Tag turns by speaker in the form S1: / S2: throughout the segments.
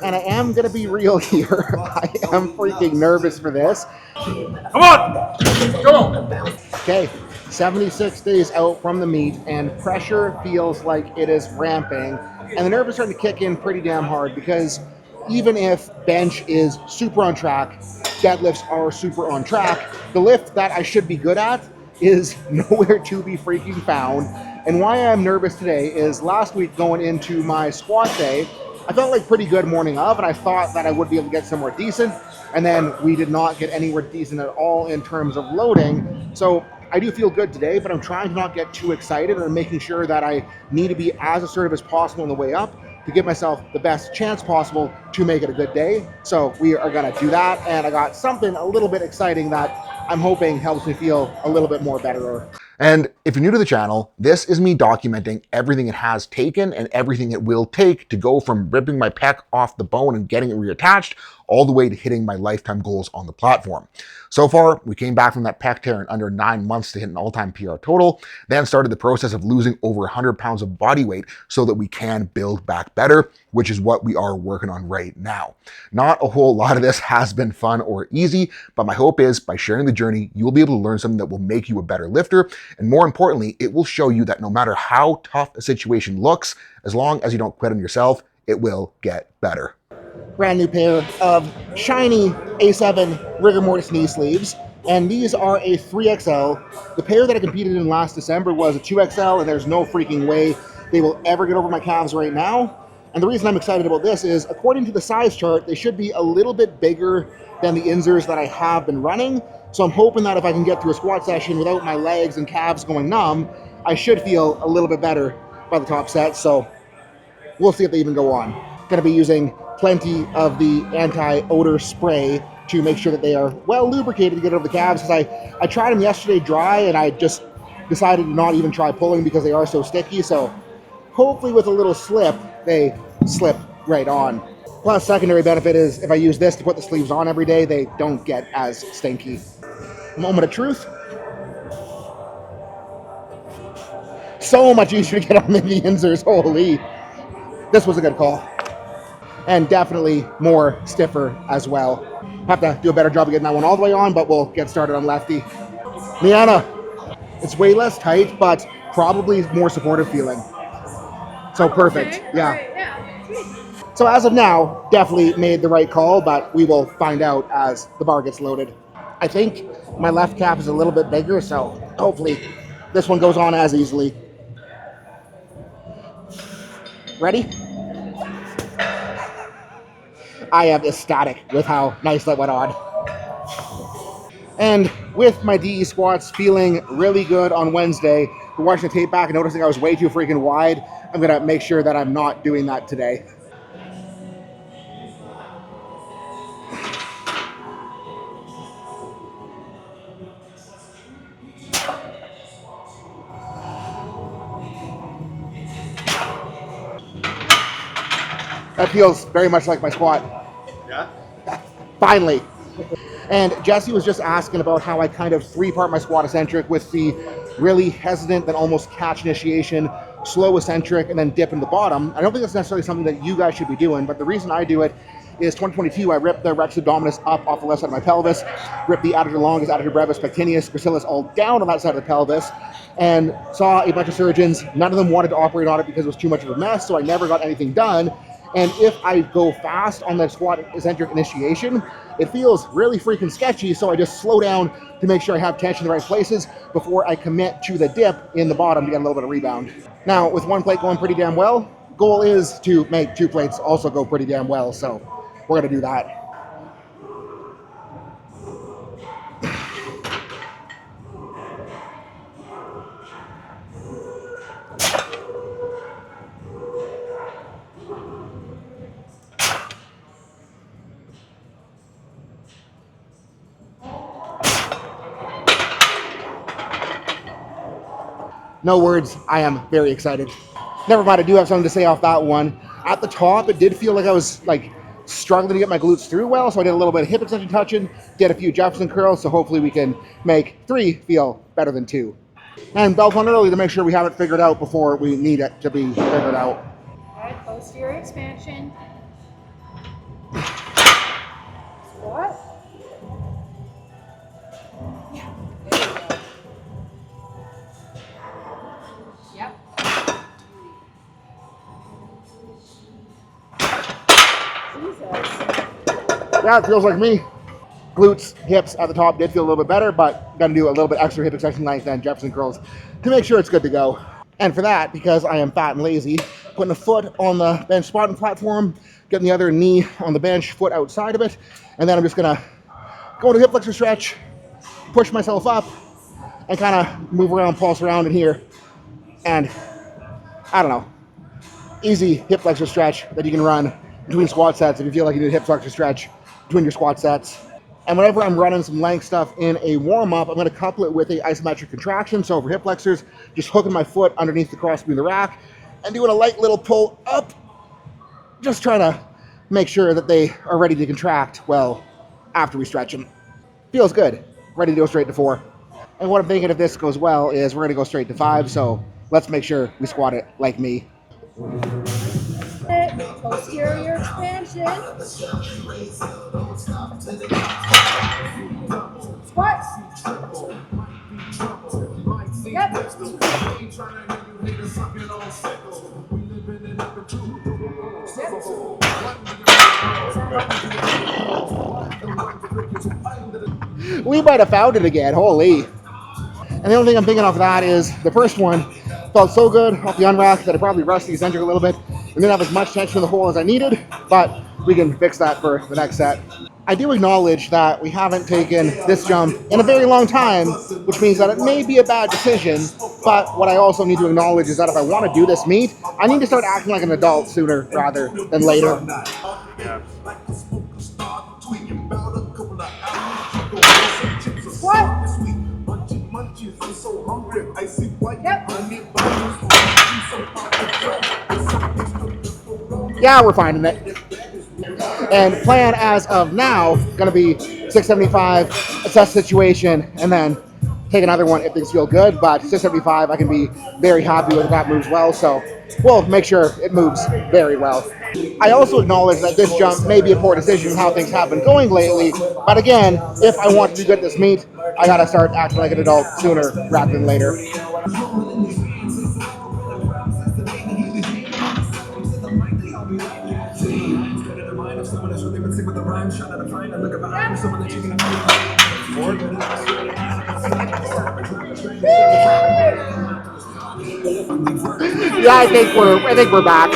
S1: And I am going to be real here. I am freaking nervous for this.
S2: Come on! Come on!
S1: Okay, 76 days out from the meet, and pressure feels like it is ramping. And the nerves are starting to kick in pretty damn hard because even if bench is super on track, deadlifts are super on track, the lift that I should be good at is nowhere to be freaking found. And why I'm nervous today is last week going into my squat day, I felt like pretty good morning of, and I thought that I would be able to get somewhere decent. And then we did not get anywhere decent at all in terms of loading. So I do feel good today, but I'm trying to not get too excited and making sure that I need to be as assertive as possible on the way up to give myself the best chance possible to make it a good day. So we are gonna do that. And I got something a little bit exciting that I'm hoping helps me feel a little bit more better.
S3: And if you're new to the channel, this is me documenting everything it has taken and everything it will take to go from ripping my pec off the bone and getting it reattached all the way to hitting my lifetime goals on the platform. So far, we came back from that pec tear in under 9 months to hit an all-time PR total, then started the process of losing over 100 pounds of body weight so that we can build back better, which is what we are working on right now. Not a whole lot of this has been fun or easy, but my hope is by sharing the journey, you will be able to learn something that will make you a better lifter, and more importantly, it will show you that no matter how tough a situation looks, as long as you don't quit on yourself, it will get better.
S1: Brand new pair of shiny A7 rigor mortis knee sleeves, and these are a 3XL. The pair that I competed in last December was a 2XL, and there's no freaking way they will ever get over my calves right now. And the reason I'm excited about this is, according to the size chart, they should be a little bit bigger than the inserts that I have been running. So I'm hoping that if I can get through a squat session without my legs and calves going numb, I should feel a little bit better by the top set. So we'll see if they even go on. Going to be using plenty of the anti-odor spray to make sure that they are well lubricated to get over the calves, because I tried them yesterday dry and I just decided to not even try pulling because they are so sticky. So hopefully with a little slip, they slip right on. Plus, secondary benefit is if I use this to put the sleeves on every day, they don't get as stinky. Moment of truth. So much easier to get on than the inserts, holy. This was a good call. And definitely more stiffer as well. Have to do a better job of getting that one all the way on, but we'll get started on lefty. Liana, it's way less tight, but probably more supportive feeling. So perfect,
S4: okay.
S1: yeah.
S4: Right, yeah.
S1: So as of now, definitely made the right call, but we will find out as the bar gets loaded. I think my left calf is a little bit bigger, so hopefully this one goes on as easily. Ready? I am ecstatic with how nice that went on. And with my DE squats feeling really good on Wednesday, watching the tape back and noticing I was way too freaking wide, I'm gonna make sure that I'm not doing that today. That feels very much like my squat.
S2: Yeah?
S1: Finally. And Jesse was just asking about how I kind of three-part my squat eccentric with the really hesitant, then almost catch initiation, slow eccentric, and then dip in the bottom. I don't think that's necessarily something that you guys should be doing, but the reason I do it is 2022, I ripped the rectus abdominis up off the left side of my pelvis, ripped the adductor longus, adductor brevis, pectineus, gracilis all down on that side of the pelvis, and saw a bunch of surgeons. None of them wanted to operate on it because it was too much of a mess, so I never got anything done. And if I go fast on that squat eccentric initiation, it feels really freaking sketchy, so I just slow down to make sure I have tension in the right places before I commit to the dip in the bottom to get a little bit of rebound. Now, with one plate going pretty damn well, goal is to make 2 plates also go pretty damn well, so we're gonna do that. No words, I am very excited. Never mind, I do have something to say off that one. At the top, it did feel like I was struggling to get my glutes through well, so I did a little bit of hip extension touching, did a few Jefferson curls, so hopefully we can make 3 feel better than 2. And belt on early to make sure we have it figured out before we need it to be figured out.
S4: All right, posterior expansion.
S1: Yeah, it feels like me. Glutes, hips at the top did feel a little bit better, but got to do a little bit extra hip extension length and Jefferson curls to make sure it's good to go. And for that, because I am fat and lazy, putting a foot on the bench squatting platform, getting the other knee on the bench, foot outside of it, and then I'm just gonna go to hip flexor stretch, push myself up, and kind of move around, pulse around in here. And I don't know, easy hip flexor stretch that you can run between squat sets if you feel like you need a hip flexor stretch between your squat sets. And whenever I'm running some length stuff in a warm-up, I'm going to couple it with a isometric contraction. So for hip flexors, just hooking my foot underneath the crossbeam of the rack and doing a light little pull up, just trying to make sure that they are ready to contract well after we stretch them. Feels good. Ready to go straight to 4. And what I'm thinking if this goes well is we're going to go straight to 5. So let's make sure we squat it like me.
S4: Posterior expansion. Squats. Yep.
S1: We might have found it again. Holy. And the only thing I'm thinking off of that is the first one felt so good off the unrack that I probably rushed the eccentric a little bit and didn't have as much tension in the hole as I needed, but we can fix that for the next set. I do acknowledge that we haven't taken this jump in a very long time, which means that it may be a bad decision, but what I also need to acknowledge is that if I want to do this meet, I need to start acting like an adult sooner rather than later.
S2: Yeah.
S4: What? Yep.
S1: Yeah, we're finding it. And plan as of now, going to be 675, assess situation, and then take another one if things feel good. But 675, I can be very happy with if that moves well. So we'll make sure it moves very well. I also acknowledge that this jump may be a poor decision of how things have been going lately. But again, if I want to do good at this meet, I got to start acting like an adult sooner rather than later. Yeah, I think we're back.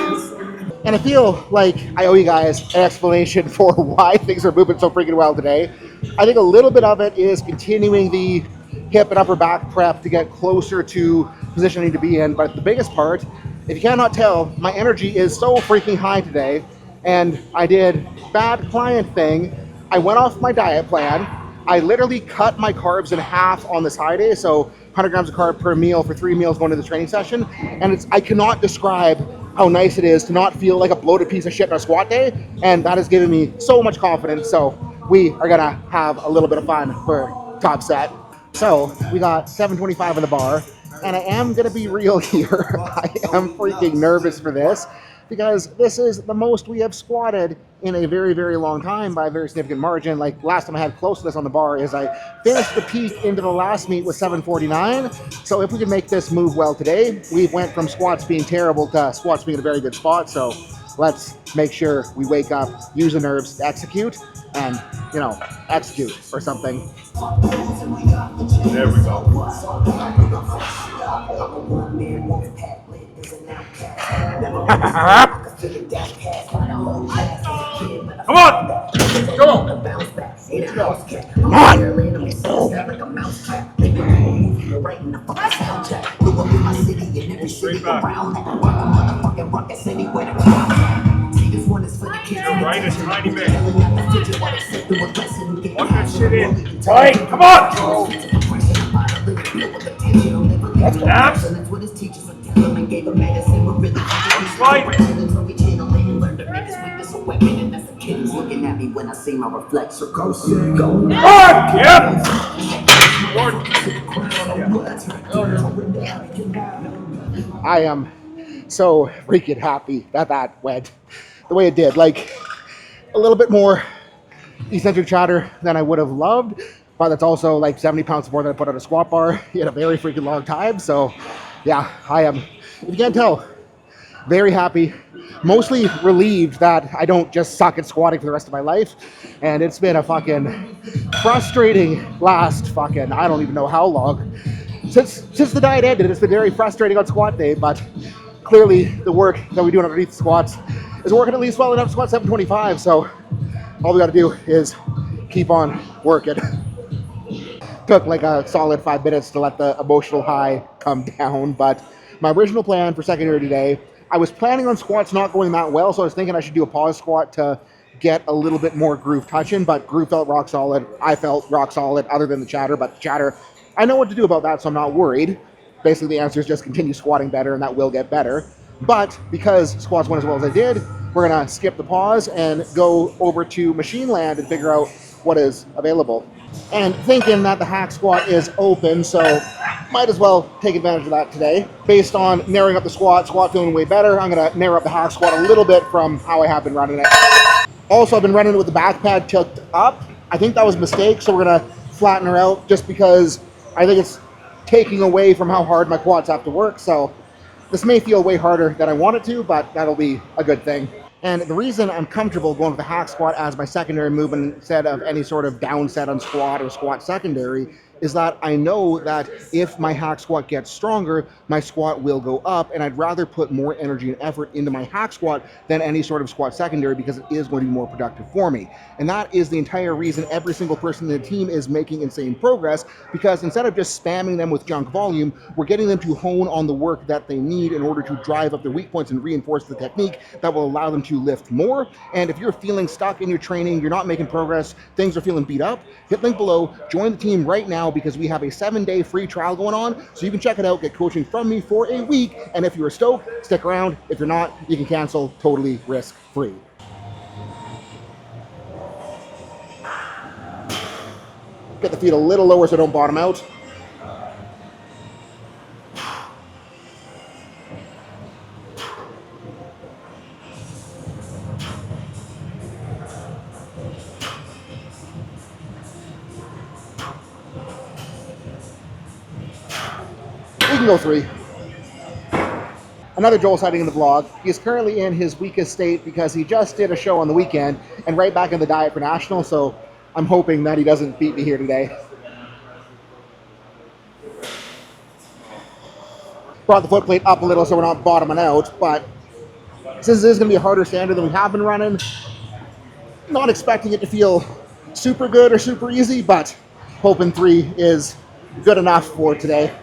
S1: And I feel like I owe you guys an explanation for why things are moving so freaking well today. I think a little bit of it is continuing the hip and upper back prep to get closer to position I need to be in. But the biggest part, if you cannot tell, my energy is so freaking high today. And I did bad client thing. I went off my diet plan. I literally cut my carbs in half on this high day. So 100 grams of carb per meal for 3 meals going to the training session. And I cannot describe how nice it is to not feel like a bloated piece of shit on a squat day. And that has given me so much confidence. So we are gonna have a little bit of fun for top set. So we got 725 on the bar. And I am gonna be real here. I am freaking nervous for this because this is the most we have squatted in a very, very long time by a very significant margin. Like last time I had close to this on the bar is I finished the peak into the last meet with 749. So if we can make this move well today, we went from squats being terrible to squats being in a very good spot. So let's make sure we wake up, use the nerves to execute and, you know, execute or something.
S2: There we go. Come on! Come on!
S1: Come on!
S2: Straight back. You're right a tiny bit. Walk that shit in. Tight! Come on! Abs. Slide. Yep.
S1: I am so freaking happy that that went the way it did. Like a little bit more eccentric chatter than I would have loved, but that's also like 70 pounds more than I put on a squat bar in a very freaking long time. So yeah, I am, if you can't tell, Very happy, mostly relieved that I don't just suck at squatting for the rest of my life. And it's been a fucking frustrating last fucking, I don't even know how long. Since the diet ended, it's been very frustrating on squat day, but clearly the work that we do underneath the squats is working at least well enough to squat 725, so all we gotta do is keep on working. Took like a solid 5 minutes to let the emotional high come down, but my original plan for secondary today, I was planning on squats not going that well, so I was thinking I should do a pause squat to get a little bit more groove touching, but groove felt rock solid. I felt rock solid other than the chatter, but the chatter, I know what to do about that, so I'm not worried. Basically, the answer is just continue squatting better, and that will get better. But because squats went as well as I did, we're gonna skip the pause and go over to machine land and figure out what is available. And thinking that the hack squat is open, so might as well take advantage of that today. Based on narrowing up the squat feeling way better, I'm gonna narrow up the hack squat a little bit from how I have been running it. Also, I've been running it with the back pad tilted up. I think that was a mistake, so we're gonna flatten her out just because I think it's taking away from how hard my quads have to work. So this may feel way harder than I want it to, but that'll be a good thing. And the reason I'm comfortable going with the hack squat as my secondary movement instead of any sort of down set on squat or squat secondary is that I know that if my hack squat gets stronger, my squat will go up, and I'd rather put more energy and effort into my hack squat than any sort of squat secondary because it is going to be more productive for me. And that is the entire reason every single person in the team is making insane progress, because instead of just spamming them with junk volume, we're getting them to hone on the work that they need in order to drive up their weak points and reinforce the technique that will allow them to lift more. And if you're feeling stuck in your training, you're not making progress, things are feeling beat up, hit link below, join the team right now because we have a 7-day free trial going on, so you can check it out, get coaching from me for a week, and if you're stoked, stick around. If you're not, you can cancel totally risk-free. Get the feet a little lower so don't bottom out. We can go 3. Another Joel sighting in the vlog. He's currently in his weakest state because he just did a show on the weekend and right back in the diet for national, so I'm hoping that he doesn't beat me here today. Brought the foot plate up a little so we're not bottoming out, but since this is going to be a harder standard than we have been running, not expecting it to feel super good or super easy, but hoping 3 is good enough for today.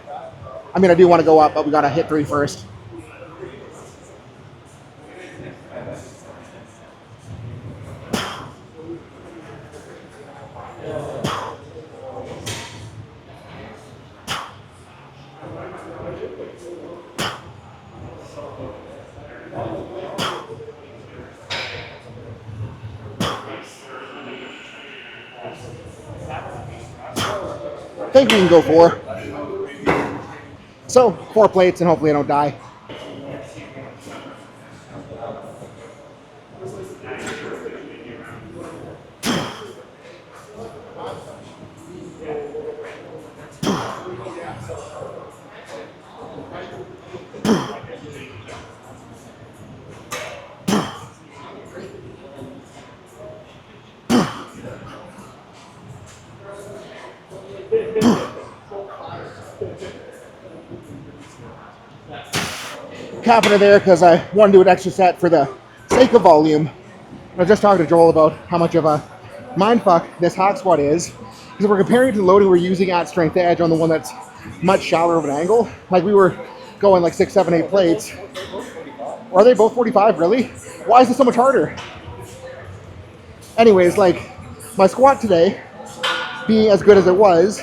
S1: I mean, I do want to go up, but we got to hit 3 first. I think we can go 4. So 4 plates and hopefully I don't die. Confident there because I want to do an extra set for the sake of volume. I was just talking to Joel about how much of a mindfuck this hack squat is, because we're comparing it to the loading we're using at Strength Edge on the one that's much shallower of an angle. Like we were going like 6, 7, 8 plates. Are they both 45, really? Why is this so much harder? Anyways, like my squat today, being as good as it was,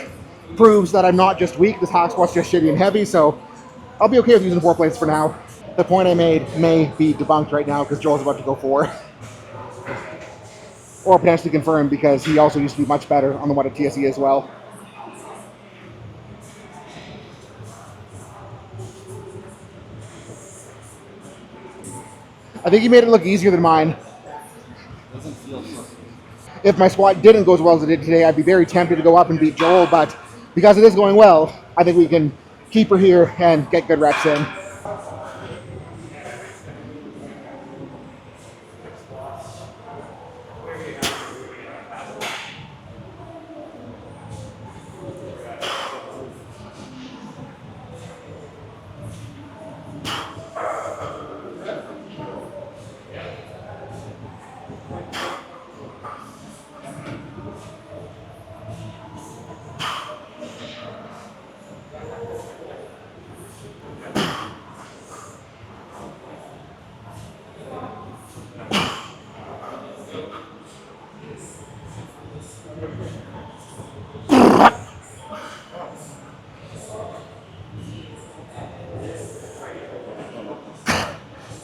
S1: proves that I'm not just weak, this hack squat's just shitty and heavy, so I'll be okay with using 4 plates for now. The point I made may be debunked right now because Joel's about to go 4. Or potentially confirmed because he also used to be much better on the one at TSE as well. I think he made it look easier than mine. If my squat didn't go as well as it did today, I'd be very tempted to go up and beat Joel, but because it is going well, I think we can keep her here and get good reps in.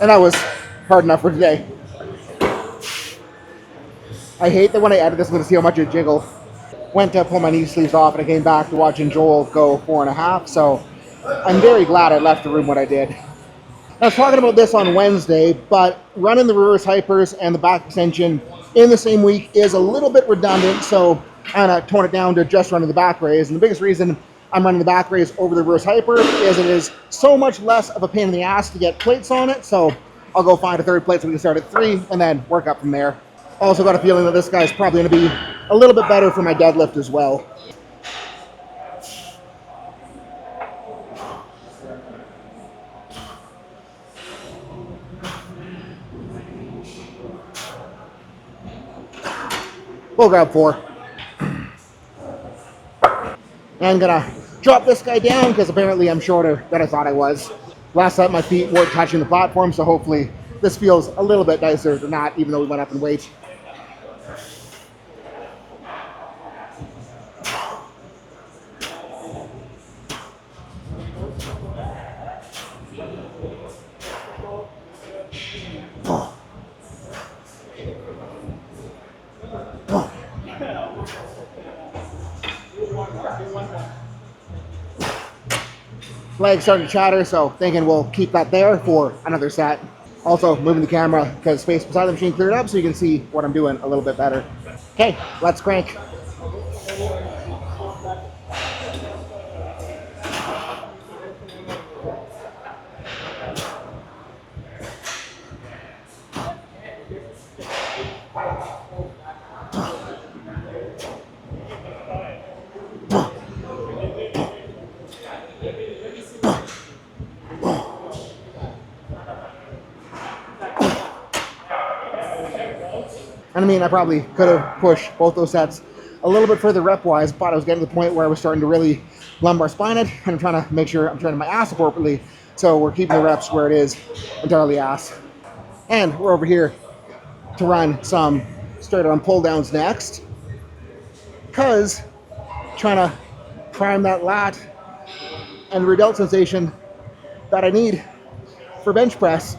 S1: And that was hard enough for today. I hate that when I edit this, I'm going to see how much it jiggle. Went to pull my knee sleeves off, and I came back to watching Joel go 4.5. So I'm very glad I left the room when I did. I was talking about this on Wednesday, but running the reverse hypers and the back extension in the same week is a little bit redundant, so I'm going to tone it down to just running the back raise. And the biggest reason I'm running the back raise over the reverse hyper is it is so much less of a pain in the ass to get plates on it, so I'll go find a third plate so we can start at 3 and then work up from there. Also got a feeling that this guy's probably going to be a little bit better for my deadlift as well. We'll grab 4. And gonna drop this guy down because apparently I'm shorter than I thought I was. Last time my feet weren't touching the platform, so hopefully this feels a little bit nicer than not, even though we went up in weight. Legs starting to chatter, so thinking we'll keep that there for another set. Also moving the camera because space beside the machine cleared up so you can see what I'm doing a little bit better. Okay, let's crank. And I mean, I probably could have pushed both those sets a little bit further rep-wise, but I was getting to the point where I was starting to really lumbar spine it, and I'm trying to make sure I'm training my ass appropriately, so we're keeping the reps where it is, entirely ass. And we're over here to run some straight arm pull downs next, because trying to prime that lat and the rear delt sensation that I need for bench press.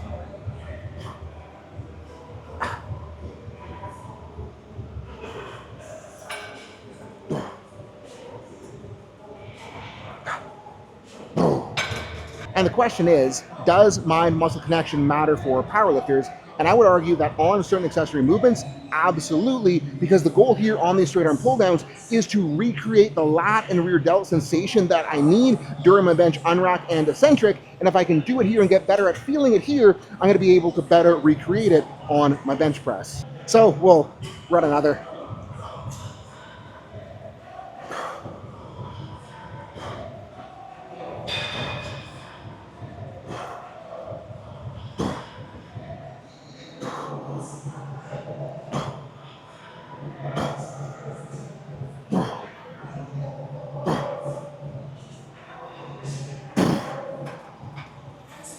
S1: And the question is, does mind muscle connection matter for powerlifters? And I would argue that on certain accessory movements, absolutely, because the goal here on these straight arm pull downs is to recreate the lat and rear delt sensation that I need during my bench unrack and eccentric. And if I can do it here and get better at feeling it here, I'm going to be able to better recreate it on my bench press. So we'll run another.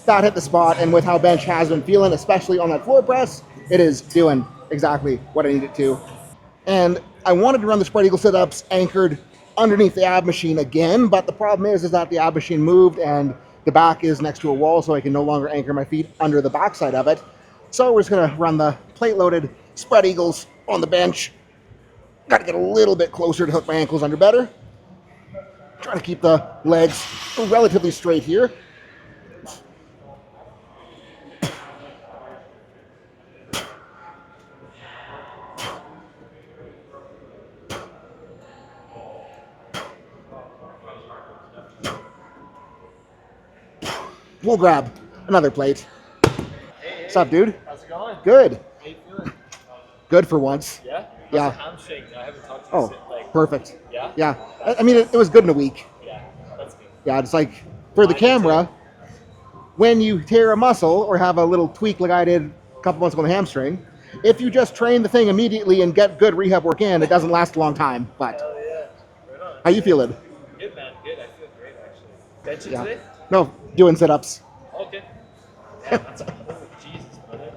S1: That hit the spot, and with how bench has been feeling, especially on that floor press, it is doing exactly what I need it to. And I wanted to run the spread eagle sit-ups anchored underneath the ab machine again, but the problem is that the ab machine moved and the back is next to a wall, so I can no longer anchor my feet under the backside of it. So we're just gonna run the plate-loaded spread eagles on the bench. Gotta get a little bit closer to hook my ankles under better. Trying to keep the legs relatively straight here. We'll grab another plate. What's up, dude?
S5: How's it going?
S1: Good.
S5: How you feeling?
S1: Good for once.
S5: Yeah? How's
S1: Yeah.
S5: the hamstring? I haven't talked to you
S1: Oh,
S5: since, like,
S1: perfect.
S5: yeah?
S1: Yeah. I mean, it was good in a week.
S5: Yeah, that's good.
S1: Yeah, it's like for the
S5: Mine
S1: camera, when you tear a muscle or have a little tweak like I did a couple months ago on the hamstring, if you just train the thing immediately and get good rehab work in, it doesn't last a long time. But
S5: Hell yeah. Right on.
S1: how you feeling?
S5: Good, man. Good. I feel great, actually. Benching
S1: Yeah.
S5: today?
S1: No, doing sit-ups.
S5: Okay. Yeah, that's oh, Jesus, brother.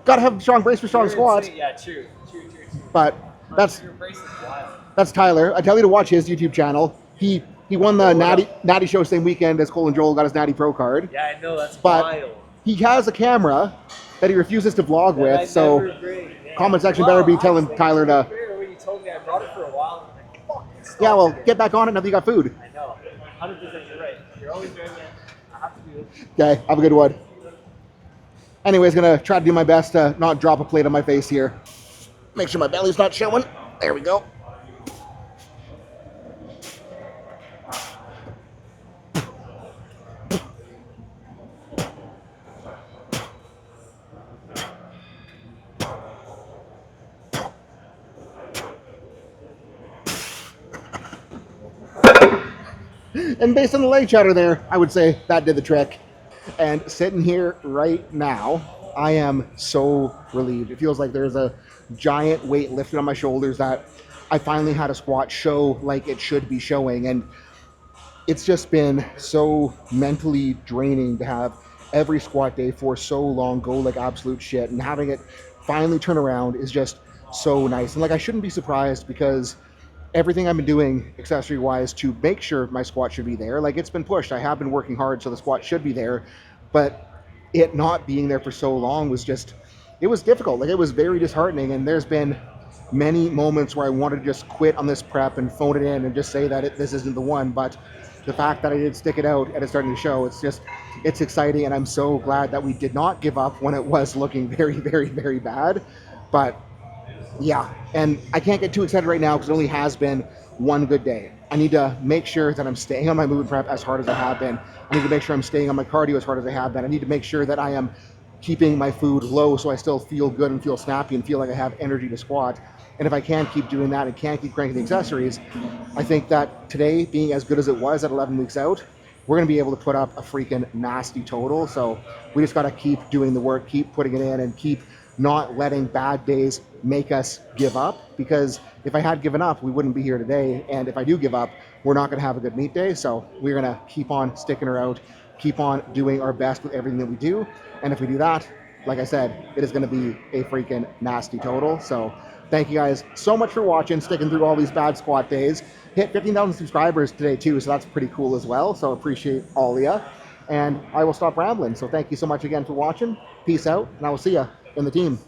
S1: Gotta have a strong brace for strong
S5: You're
S1: squats.
S5: insane. Yeah, true. True.
S1: But that's
S5: Your brace is wild.
S1: Tyler. I tell you to watch his YouTube channel. He won the Natty Show same weekend as Cole and Joel got his Natty Pro card.
S5: Yeah, I know. That's
S1: But
S5: wild.
S1: he has a camera that he refuses to vlog
S5: That I
S1: with, so
S5: never bring, yeah.
S1: comment section
S5: Well,
S1: better be telling
S5: honestly,
S1: Tyler to,
S5: when you told me I brought it for a while, I'm like, fuck, stop
S1: yeah, well,
S5: again.
S1: get back on it now that you got food.
S5: I know. 100% you're right. You're always doing it. I have to do it.
S1: Okay, have a good one. Anyways, gonna try to do my best to not drop a plate on my face here. Make sure my belly's not showing. There we go. And based on the leg chatter there, I would say that did the trick. And sitting here right now, I am so relieved. It feels like there's a giant weight lifted on my shoulders that I finally had a squat show like it should be showing. And it's just been so mentally draining to have every squat day for so long go like absolute shit. And having it finally turn around is just so nice. And like, I shouldn't be surprised because everything I've been doing accessory wise to make sure my squat should be there, like, it's been pushed. I have been working hard so the squat should be there, but it not being there for so long was just, it was difficult. Like, it was very disheartening. And there's been many moments where I wanted to just quit on this prep and phone it in and just say that this isn't the one. But the fact that I did stick it out and it's starting to show, it's exciting. And I'm so glad that we did not give up when it was looking very, very, very bad. But yeah, and I can't get too excited right now because it only has been one good day. I need to make sure that I'm staying on my movement prep as hard as I have been. I need to make sure I'm staying on my cardio as hard as I have been. I need to make sure that I am keeping my food low so I still feel good and feel snappy and feel like I have energy to squat. And if I can keep doing that and can keep cranking the accessories, I think that today, being as good as it was at 11 weeks out, we're going to be able to put up a freaking nasty total. So we just got to keep doing the work, keep putting it in, and keep not letting bad days make us give up. Because if I had given up, we wouldn't be here today. And if I do give up, we're not going to have a good meet day. So we're going to keep on sticking her out, keep on doing our best with everything that we do. And if we do that, like I said, it is going to be a freaking nasty total. So thank you guys so much for watching, sticking through all these bad squat days. Hit 15,000 subscribers today too, so that's pretty cool as well. So appreciate all of you. And I will stop rambling. So thank you so much again for watching. Peace out, and I will see you in the team.